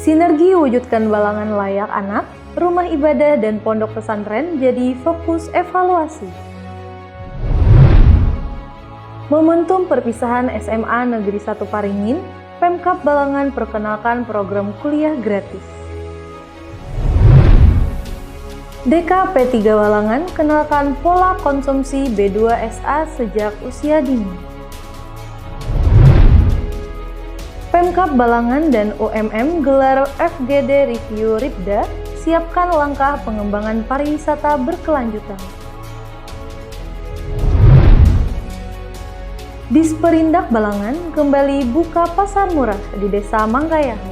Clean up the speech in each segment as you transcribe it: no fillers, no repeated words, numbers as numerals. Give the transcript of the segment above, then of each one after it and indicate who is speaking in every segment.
Speaker 1: Sinergi wujudkan balangan layak anak, rumah ibadah dan pondok pesantren jadi fokus evaluasi. Momentum perpisahan SMA Negeri 1 Paringin, Pemkab Balangan perkenalkan program kuliah gratis. DKP 3 Balangan kenalkan pola konsumsi B2SA sejak usia dini. Pemkab Balangan dan UMM gelar FGD Review Ripda, siapkan langkah pengembangan pariwisata berkelanjutan. Disperindak Balangan kembali buka pasar murah di Desa Manggayahu.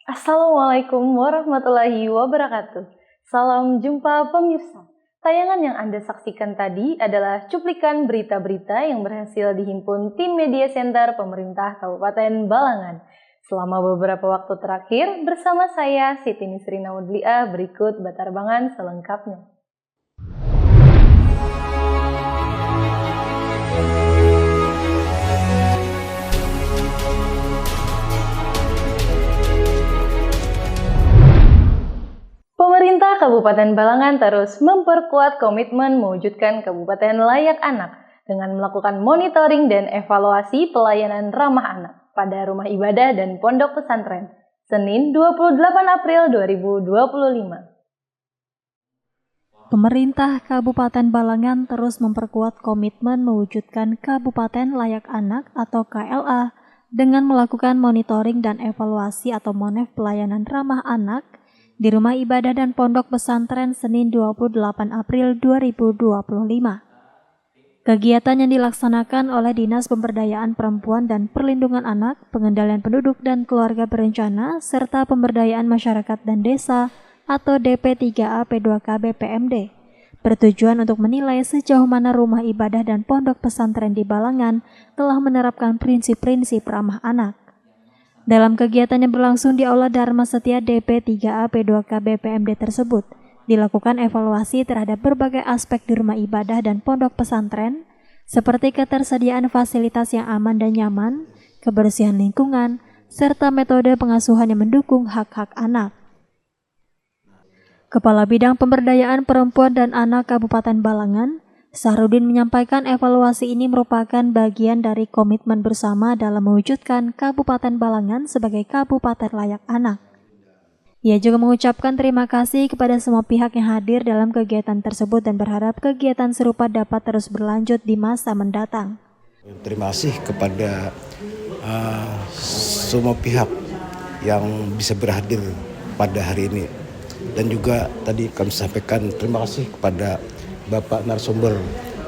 Speaker 1: Assalamualaikum warahmatullahi wabarakatuh. Salam jumpa pemirsa. Tayangan yang Anda saksikan tadi adalah cuplikan berita-berita yang berhasil dihimpun tim Media Center Pemerintah Kabupaten Balangan. Selama beberapa waktu terakhir, bersama saya Siti Nisrina Udliah, berikut batarbangan selengkapnya. Pemerintah Kabupaten Balangan terus memperkuat komitmen mewujudkan Kabupaten Layak Anak dengan melakukan monitoring dan evaluasi pelayanan ramah anak pada rumah ibadah dan pondok pesantren, Senin 28 April 2025.
Speaker 2: Pemerintah Kabupaten Balangan terus memperkuat komitmen mewujudkan Kabupaten Layak Anak atau KLA dengan melakukan monitoring dan evaluasi atau MONEF pelayanan ramah anak di rumah ibadah dan pondok pesantren Senin 28 April 2025. Kegiatan yang dilaksanakan oleh Dinas Pemberdayaan Perempuan dan Perlindungan Anak, Pengendalian Penduduk dan Keluarga Berencana, serta Pemberdayaan Masyarakat dan Desa atau DP3A P2K BPMD, bertujuan untuk menilai sejauh mana rumah ibadah dan pondok pesantren di Balangan telah menerapkan prinsip-prinsip ramah anak. Dalam kegiatan yang berlangsung di Aula Dharma Setia DP3A P2K BPMD tersebut, dilakukan evaluasi terhadap berbagai aspek di rumah ibadah dan pondok pesantren, seperti ketersediaan fasilitas yang aman dan nyaman, kebersihan lingkungan, serta metode pengasuhan yang mendukung hak-hak anak. Kepala Bidang Pemberdayaan Perempuan dan Anak Kabupaten Balangan, Sahrudin menyampaikan evaluasi ini merupakan bagian dari komitmen bersama dalam mewujudkan Kabupaten Balangan sebagai Kabupaten Layak Anak. Ia juga mengucapkan terima kasih kepada semua pihak yang hadir dalam kegiatan tersebut dan berharap kegiatan serupa dapat terus berlanjut di masa mendatang.
Speaker 3: Terima kasih kepada semua pihak yang bisa berhadir pada hari ini. Dan juga tadi kami sampaikan terima kasih kepada Bapak narasumber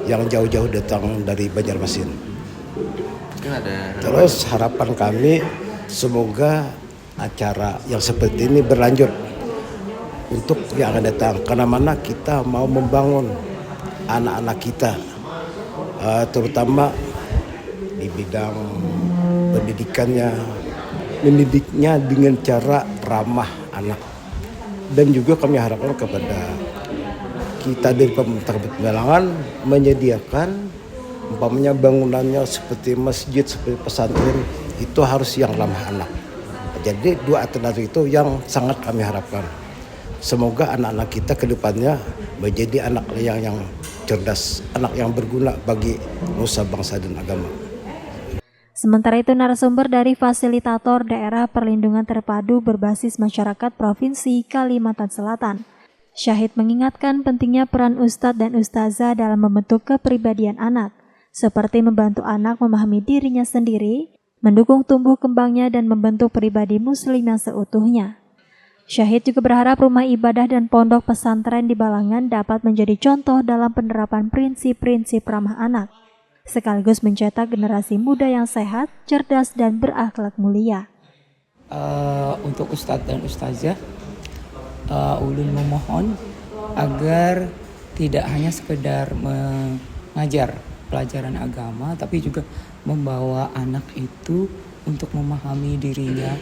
Speaker 3: yang jauh-jauh datang dari Banjarmasin. Terus harapan kami semoga acara yang seperti ini berlanjut untuk yang akan datang. Karena mana kita mau membangun anak-anak kita, terutama di bidang pendidikannya, mendidiknya dengan cara ramah anak. Dan juga kami harapkan kepada kita dari pemerintah Kabupaten Balangan menyediakan umpamanya bangunannya seperti masjid, seperti pesantren itu harus yang ramah anak. Jadi dua alternatif itu yang sangat kami harapkan. Semoga anak-anak kita ke depannya menjadi anak yang cerdas, anak yang berguna bagi nusa bangsa dan agama.
Speaker 2: Sementara itu narasumber dari Fasilitator Daerah Perlindungan Terpadu Berbasis Masyarakat Provinsi Kalimantan Selatan, Syahid mengingatkan pentingnya peran ustadz dan ustazah dalam membentuk kepribadian anak, seperti membantu anak memahami dirinya sendiri, mendukung tumbuh kembangnya dan membentuk pribadi muslim yang seutuhnya. Syahid juga berharap rumah ibadah dan pondok pesantren di Balangan dapat menjadi contoh dalam penerapan prinsip-prinsip ramah anak, sekaligus mencetak generasi muda yang sehat, cerdas, dan berakhlak mulia.
Speaker 4: Untuk ustadz dan ustazah, ulun memohon agar tidak hanya sekedar mengajar pelajaran agama, tapi juga membawa anak itu untuk memahami dirinya,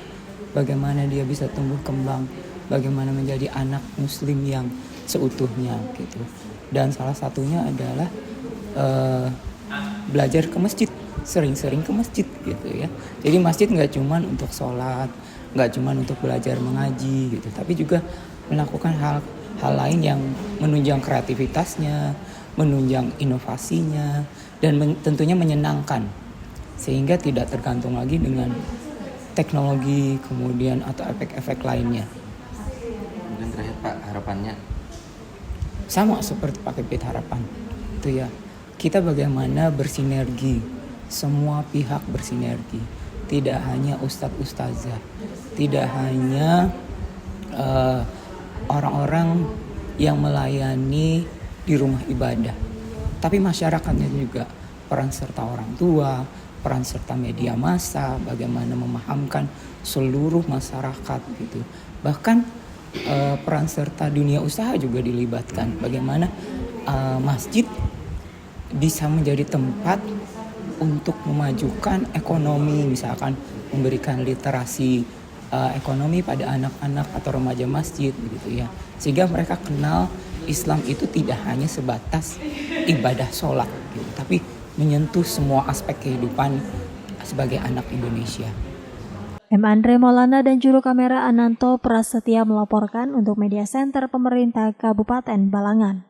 Speaker 4: bagaimana dia bisa tumbuh kembang, bagaimana menjadi anak muslim yang seutuhnya gitu. Dan salah satunya adalah belajar ke masjid sering-sering ke masjid gitu ya. Jadi masjid nggak cuma untuk sholat, nggak cuma untuk belajar mengaji gitu, tapi juga melakukan hal lain yang menunjang kreativitasnya, menunjang inovasinya, dan tentunya menyenangkan, sehingga tidak tergantung lagi dengan teknologi kemudian atau efek-efek lainnya.
Speaker 5: Kemudian terakhir Pak, harapannya?
Speaker 4: Sama seperti Pak Kepit harapan itu ya, kita bagaimana bersinergi, semua pihak bersinergi, tidak hanya ustadz ustazah, tidak hanya orang-orang yang melayani di rumah ibadah, tapi masyarakatnya juga, peran serta orang tua, peran serta media massa, bagaimana memahamkan seluruh masyarakat gitu. Bahkan peran serta dunia usaha juga dilibatkan. Bagaimana masjid bisa menjadi tempat untuk memajukan ekonomi, misalkan memberikan literasi ekonomi pada anak-anak atau remaja masjid gitu ya, sehingga mereka kenal Islam itu tidak hanya sebatas ibadah sholat gitu, tapi menyentuh semua aspek kehidupan sebagai anak Indonesia.
Speaker 2: M. Andre Maulana dan juru kamera Ananto Prasetya melaporkan untuk Media Center Pemerintah Kabupaten Balangan.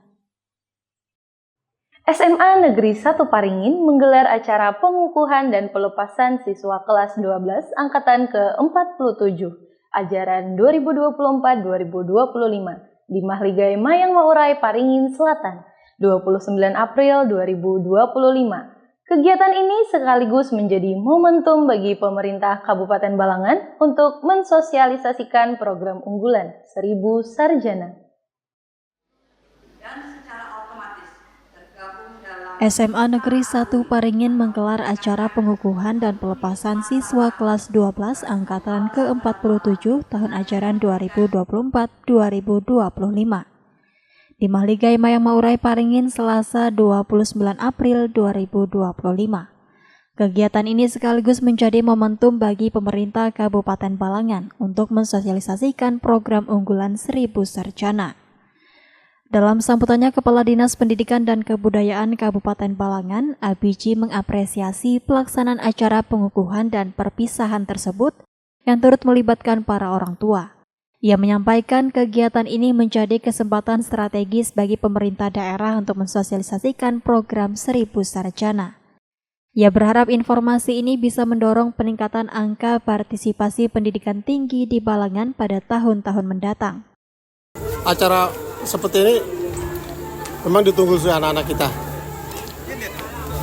Speaker 1: SMA Negeri 1 Paringin menggelar acara pengukuhan dan pelepasan siswa kelas 12 angkatan ke-47 ajaran 2024-2025 di Mahligai Mayang Maurai Paringin Selatan 29 April 2025. Kegiatan ini sekaligus menjadi momentum bagi pemerintah Kabupaten Balangan untuk mensosialisasikan program unggulan 1000 Sarjana.
Speaker 2: SMA Negeri 1 Paringin menggelar acara pengukuhan dan pelepasan siswa kelas 12 angkatan ke-47 tahun ajaran 2024-2025. Di Mahligai Mayang Maurai Paringin Selasa 29 April 2025. Kegiatan ini sekaligus menjadi momentum bagi pemerintah Kabupaten Balangan untuk mensosialisasikan program unggulan 1000 Sarjana. Dalam sambutannya, Kepala Dinas Pendidikan dan Kebudayaan Kabupaten Balangan, Abiji, mengapresiasi pelaksanaan acara pengukuhan dan perpisahan tersebut yang turut melibatkan para orang tua. Ia menyampaikan kegiatan ini menjadi kesempatan strategis bagi pemerintah daerah untuk mensosialisasikan program 1000 Sarjana. Ia berharap informasi ini bisa mendorong peningkatan angka partisipasi pendidikan tinggi di Balangan pada tahun-tahun mendatang.
Speaker 6: Acara seperti ini memang ditunggu oleh anak-anak kita.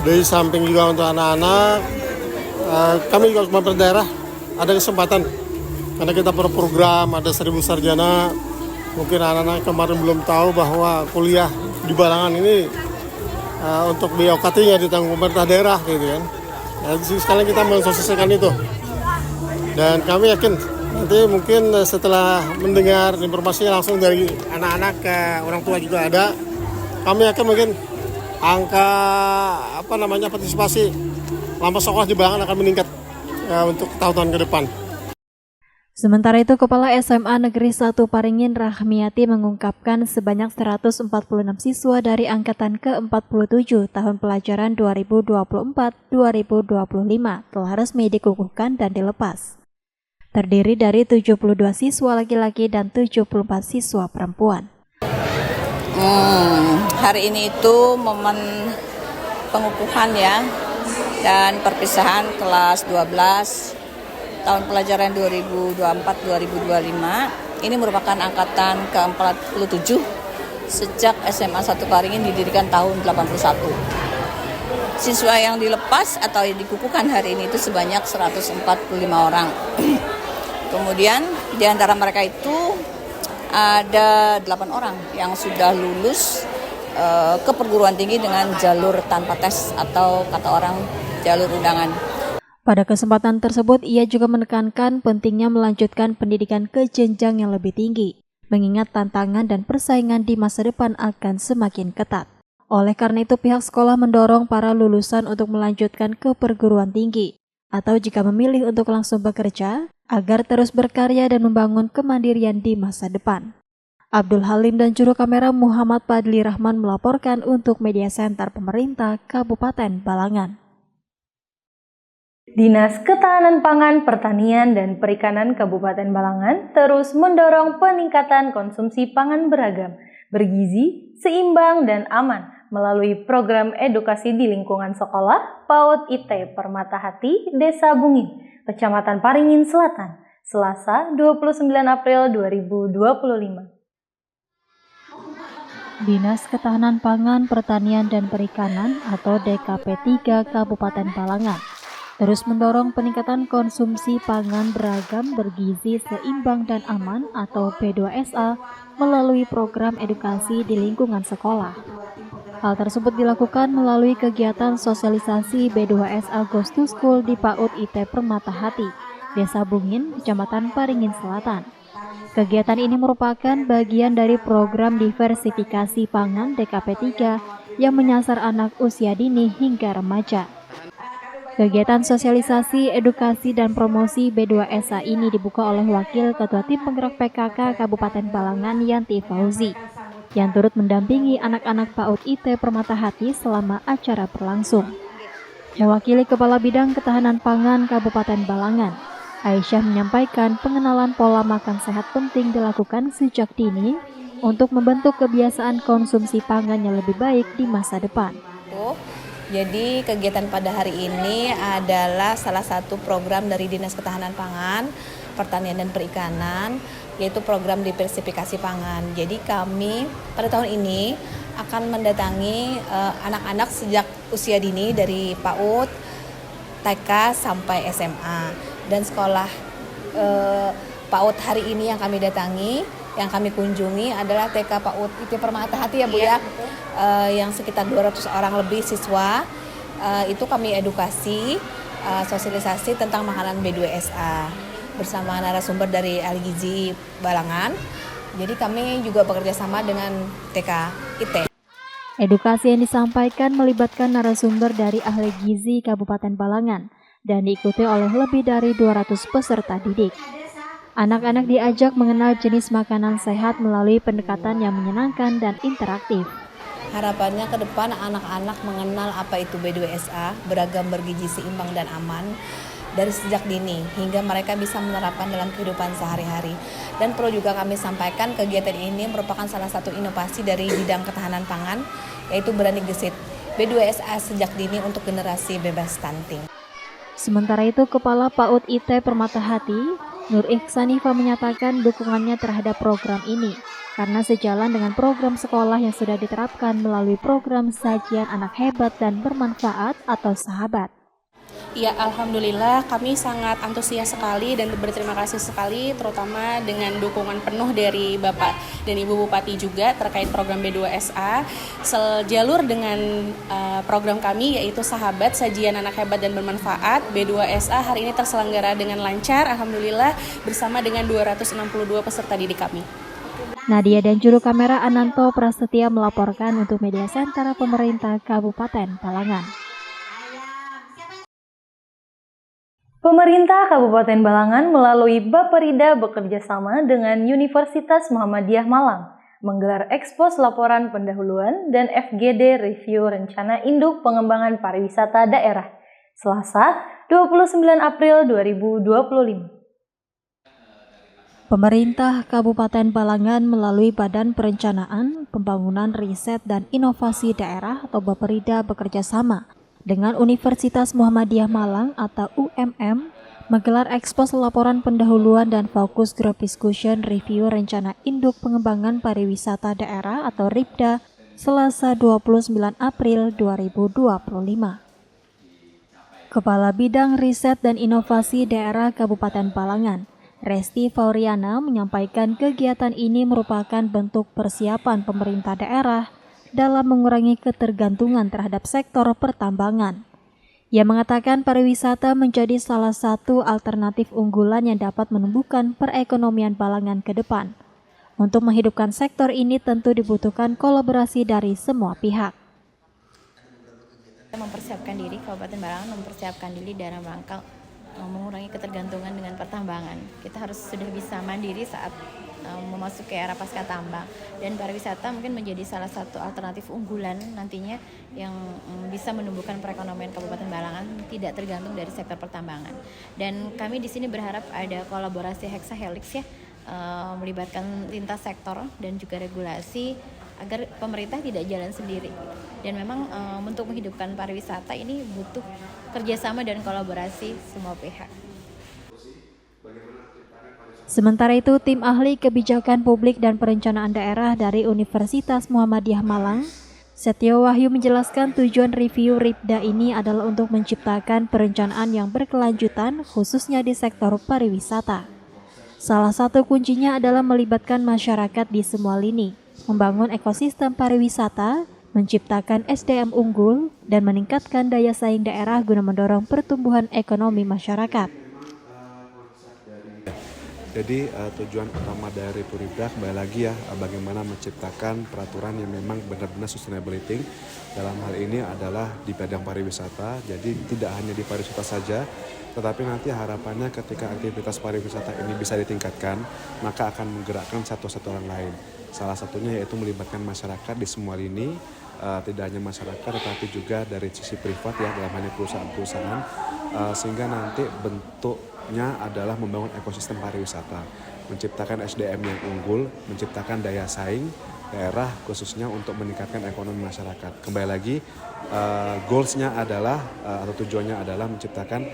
Speaker 6: Dari samping juga untuk anak-anak, kami juga pemerintah daerah ada kesempatan. Karena kita program ada 1000 sarjana, mungkin anak-anak kemarin belum tahu bahwa kuliah di Balangan ini untuk biaya UKT-nya ditanggung pemerintah daerah gitu kan. Jadi sekalian kita mensosialisasikan itu. Dan kami yakin nanti mungkin setelah mendengar informasinya langsung dari anak-anak ke orang tua juga ada, kami yakin mungkin angka partisipasi lama sekolah di Balangan akan meningkat untuk tahun-tahun ke depan.
Speaker 2: Sementara itu, Kepala SMA Negeri 1 Paringin Rahmiati mengungkapkan sebanyak 146 siswa dari angkatan ke-47 tahun pelajaran 2024-2025 telah resmi dikukuhkan dan dilepas. Terdiri dari 72 siswa laki-laki dan 74 siswa perempuan.
Speaker 7: Hari ini itu momen pengukuhan ya, dan perpisahan kelas 12 tahun pelajaran 2024-2025. Ini merupakan angkatan ke-47 sejak SMA 1 Paringin didirikan tahun 81. Siswa yang dilepas atau yang dikukuhkan hari ini itu sebanyak 145 orang. Kemudian di antara mereka itu ada 8 orang yang sudah lulus ke perguruan tinggi dengan jalur tanpa tes atau kata orang jalur undangan.
Speaker 2: Pada kesempatan tersebut, ia juga menekankan pentingnya melanjutkan pendidikan ke jenjang yang lebih tinggi, mengingat tantangan dan persaingan di masa depan akan semakin ketat. Oleh karena itu, pihak sekolah mendorong para lulusan untuk melanjutkan ke perguruan tinggi, atau jika memilih untuk langsung bekerja, agar terus berkarya dan membangun kemandirian di masa depan. Abdul Halim dan juru kamera Muhammad Padli Rahman melaporkan untuk Media Center Pemerintah Kabupaten Balangan.
Speaker 1: Dinas Ketahanan Pangan, Pertanian, dan Perikanan Kabupaten Balangan terus mendorong peningkatan konsumsi pangan beragam, bergizi, seimbang, dan aman melalui program edukasi di lingkungan sekolah PAUD IT Permata Hati, Desa Bungin, Kecamatan Paringin Selatan, Selasa 29 April 2025.
Speaker 2: Dinas Ketahanan Pangan, Pertanian, dan Perikanan atau DKP 3 Kabupaten Balangan terus mendorong peningkatan konsumsi pangan beragam, bergizi, seimbang, dan aman atau P2SA melalui program edukasi di lingkungan sekolah. Hal tersebut dilakukan melalui kegiatan sosialisasi B2SA Goes to School di PAUD IT Permata Hati, Desa Bungin, Kecamatan Paringin Selatan. Kegiatan ini merupakan bagian dari program diversifikasi pangan DKP 3 yang menyasar anak usia dini hingga remaja. Kegiatan sosialisasi, edukasi, dan promosi B2SA ini dibuka oleh Wakil Ketua Tim Penggerak PKK Kabupaten Balangan Yanti Fauzi, yang turut mendampingi anak-anak PAUD IT Permata Hati selama acara berlangsung. Mewakili Kepala Bidang Ketahanan Pangan Kabupaten Balangan, Aisyah menyampaikan pengenalan pola makan sehat penting dilakukan sejak dini untuk membentuk kebiasaan konsumsi pangan yang lebih baik di masa depan.
Speaker 7: Jadi kegiatan pada hari ini adalah salah satu program dari Dinas Ketahanan Pangan, Pertanian, dan Perikanan, yaitu program diversifikasi pangan. Jadi kami pada tahun ini akan mendatangi anak-anak sejak usia dini dari PAUD, TK sampai SMA. Dan sekolah PAUD hari ini yang kami datangi, yang kami kunjungi adalah TK PAUD IT Permata Hati ya Bu ya, yang sekitar 200 orang lebih siswa. Itu kami edukasi, sosialisasi tentang makanan B2SA bersama narasumber dari ahli gizi Balangan. Jadi kami juga bekerja sama dengan TK IT.
Speaker 2: Edukasi yang disampaikan melibatkan narasumber dari ahli gizi Kabupaten Balangan dan diikuti oleh lebih dari 200 peserta didik. Anak-anak diajak mengenal jenis makanan sehat melalui pendekatan yang menyenangkan dan interaktif.
Speaker 7: Harapannya ke depan anak-anak mengenal apa itu B2SA, beragam, bergizi, seimbang, dan aman dari sejak dini hingga mereka bisa menerapkan dalam kehidupan sehari-hari. Dan perlu juga kami sampaikan kegiatan ini merupakan salah satu inovasi dari bidang ketahanan pangan, yaitu Berani Gesit B2SA sejak dini untuk generasi bebas stunting.
Speaker 2: Sementara itu, Kepala PAUD IT Permata Hati, Nur Ihsanifa menyatakan dukungannya terhadap program ini karena sejalan dengan program sekolah yang sudah diterapkan melalui program Sajian Anak Hebat dan Bermanfaat atau Sahabat.
Speaker 8: Ya, alhamdulillah kami sangat antusias sekali dan berterima kasih sekali terutama dengan dukungan penuh dari Bapak dan Ibu Bupati juga terkait program B2SA. Sejalur dengan program kami yaitu Sahabat, Sajian Anak Hebat dan Bermanfaat, B2SA hari ini terselenggara dengan lancar alhamdulillah bersama dengan 262 peserta didik kami.
Speaker 2: Nadia dan juru kamera Ananto Prasetya melaporkan untuk Media Center Pemerintah Kabupaten Balangan.
Speaker 1: Pemerintah Kabupaten Balangan melalui Baperida bekerja sama dengan Universitas Muhammadiyah Malang menggelar ekspos laporan pendahuluan dan FGD review rencana induk pengembangan pariwisata daerah Selasa 29 April 2025.
Speaker 2: Pemerintah Kabupaten Balangan melalui Badan Perencanaan, Pembangunan Riset dan Inovasi Daerah atau Baperida bekerja sama dengan Universitas Muhammadiyah Malang atau UMM menggelar ekspos laporan pendahuluan dan fokus group discussion review rencana induk pengembangan pariwisata daerah atau RIPDA Selasa 29 April 2025. Kepala Bidang Riset dan Inovasi Daerah Kabupaten Balangan, Resti Fauriana menyampaikan kegiatan ini merupakan bentuk persiapan pemerintah daerah dalam mengurangi ketergantungan terhadap sektor pertambangan. Ia mengatakan pariwisata menjadi salah satu alternatif unggulan yang dapat menumbuhkan perekonomian Balangan ke depan. Untuk menghidupkan sektor ini tentu dibutuhkan kolaborasi dari semua pihak.
Speaker 9: Mempersiapkan diri, Kabupaten Balangan mempersiapkan diri dalam rangka mengurangi ketergantungan dengan pertambangan. Kita harus sudah bisa mandiri saat memasuki era pasca tambang, dan pariwisata mungkin menjadi salah satu alternatif unggulan nantinya yang bisa menumbuhkan perekonomian Kabupaten Balangan tidak tergantung dari sektor pertambangan. Dan kami di sini berharap ada kolaborasi hexahelix ya, melibatkan lintas sektor dan juga regulasi agar pemerintah tidak jalan sendiri. Dan memang untuk menghidupkan pariwisata ini butuh kerjasama dan kolaborasi semua pihak.
Speaker 2: Sementara itu, tim ahli kebijakan publik dan perencanaan daerah dari Universitas Muhammadiyah Malang, Setio Wahyu menjelaskan tujuan review RIPDA ini adalah untuk menciptakan perencanaan yang berkelanjutan khususnya di sektor pariwisata. Salah satu kuncinya adalah melibatkan masyarakat di semua lini, membangun ekosistem pariwisata, menciptakan SDM unggul, dan meningkatkan daya saing daerah guna mendorong pertumbuhan ekonomi masyarakat.
Speaker 10: Jadi tujuan utama dari Puribda kembali lagi ya, bagaimana menciptakan peraturan yang memang benar-benar sustainability. Dalam hal ini adalah di bidang pariwisata, jadi tidak hanya di pariwisata saja, tetapi nanti harapannya ketika aktivitas pariwisata ini bisa ditingkatkan, maka akan menggerakkan satu orang lain. Salah satunya yaitu melibatkan masyarakat di semua lini, tidak hanya masyarakat tetapi juga dari sisi privat ya, dalam hal ini perusahaan-perusahaan, sehingga nanti bentuknya adalah membangun ekosistem pariwisata, menciptakan SDM yang unggul, menciptakan daya saing daerah khususnya untuk meningkatkan ekonomi masyarakat. Kembali lagi, goalsnya adalah atau tujuannya adalah menciptakan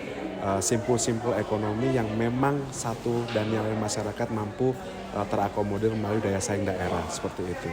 Speaker 10: simpul-simpul ekonomi yang memang satu dan yang lain masyarakat mampu terakomodir melalui daya saing daerah, seperti itu.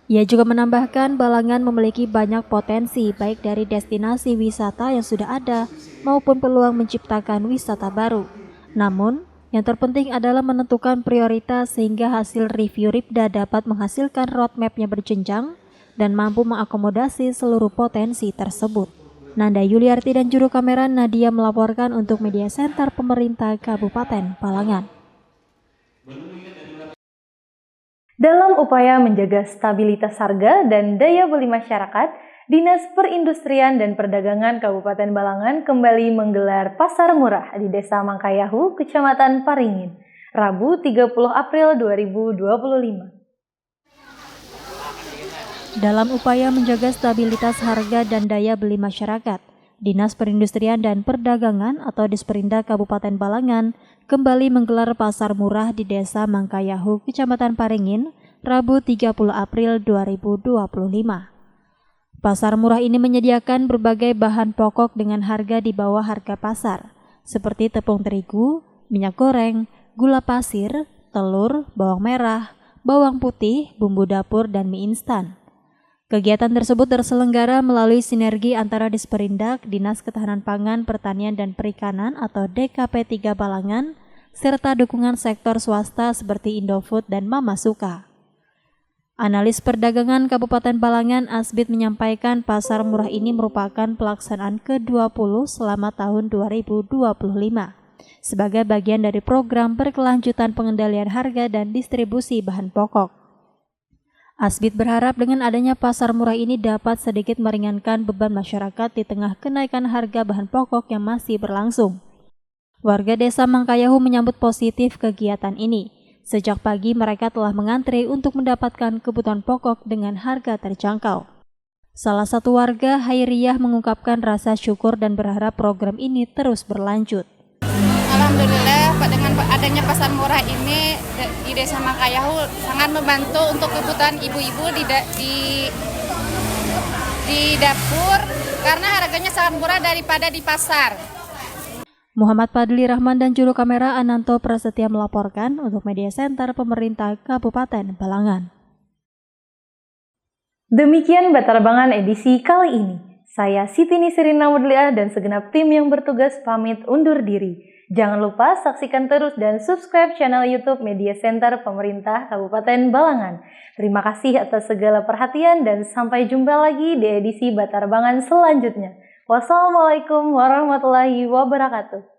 Speaker 2: Ia juga menambahkan Balangan memiliki banyak potensi baik dari destinasi wisata yang sudah ada maupun peluang menciptakan wisata baru. Namun, yang terpenting adalah menentukan prioritas sehingga hasil review RIPDA dapat menghasilkan roadmap-nya berjenjang dan mampu mengakomodasi seluruh potensi tersebut. Nanda Yuliarti dan juru kamera Nadia melaporkan untuk Media Center Pemerintah Kabupaten Balangan.
Speaker 1: Dalam upaya menjaga stabilitas harga dan daya beli masyarakat, Dinas Perindustrian dan Perdagangan Kabupaten Balangan kembali menggelar pasar murah di Desa Mangkayahu, Kecamatan Paringin, Rabu 30 April 2025.
Speaker 2: Dalam upaya menjaga stabilitas harga dan daya beli masyarakat, Dinas Perindustrian dan Perdagangan atau Disperinda Kabupaten Balangan kembali menggelar pasar murah di Desa Mangkayahu, Kecamatan Paringin, Rabu 30 April 2025. Pasar murah ini menyediakan berbagai bahan pokok dengan harga di bawah harga pasar, seperti tepung terigu, minyak goreng, gula pasir, telur, bawang merah, bawang putih, bumbu dapur, dan mie instan. Kegiatan tersebut terselenggara melalui sinergi antara Disperindak, Dinas Ketahanan Pangan, Pertanian, dan Perikanan atau DKP 3 Balangan, serta dukungan sektor swasta seperti Indofood dan Mama Suka. Analis perdagangan Kabupaten Balangan Asbid menyampaikan pasar murah ini merupakan pelaksanaan ke-20 selama tahun 2025 sebagai bagian dari program berkelanjutan pengendalian harga dan distribusi bahan pokok. Asbid berharap dengan adanya pasar murah ini dapat sedikit meringankan beban masyarakat di tengah kenaikan harga bahan pokok yang masih berlangsung. Warga Desa Mangkayahu menyambut positif kegiatan ini. Sejak pagi mereka telah mengantre untuk mendapatkan kebutuhan pokok dengan harga terjangkau. Salah satu warga, Hairiyah, mengungkapkan rasa syukur dan berharap program ini terus berlanjut.
Speaker 8: Alhamdulillah dengan adanya pasar murah ini di Desa Mangkayahu sangat membantu untuk kebutuhan ibu-ibu di dapur karena harganya sangat murah daripada di pasar.
Speaker 2: Muhammad Fadli Rahman dan juru kamera Ananto Prasetya melaporkan untuk Media Center Pemerintah Kabupaten Balangan.
Speaker 1: Demikian Batarbangan edisi kali ini. Saya Siti Nisirina Mudliah dan segenap tim yang bertugas pamit undur diri. Jangan lupa saksikan terus dan subscribe channel YouTube Media Center Pemerintah Kabupaten Balangan. Terima kasih atas segala perhatian dan sampai jumpa lagi di edisi Batarbangan selanjutnya. Wassalamualaikum warahmatullahi wabarakatuh.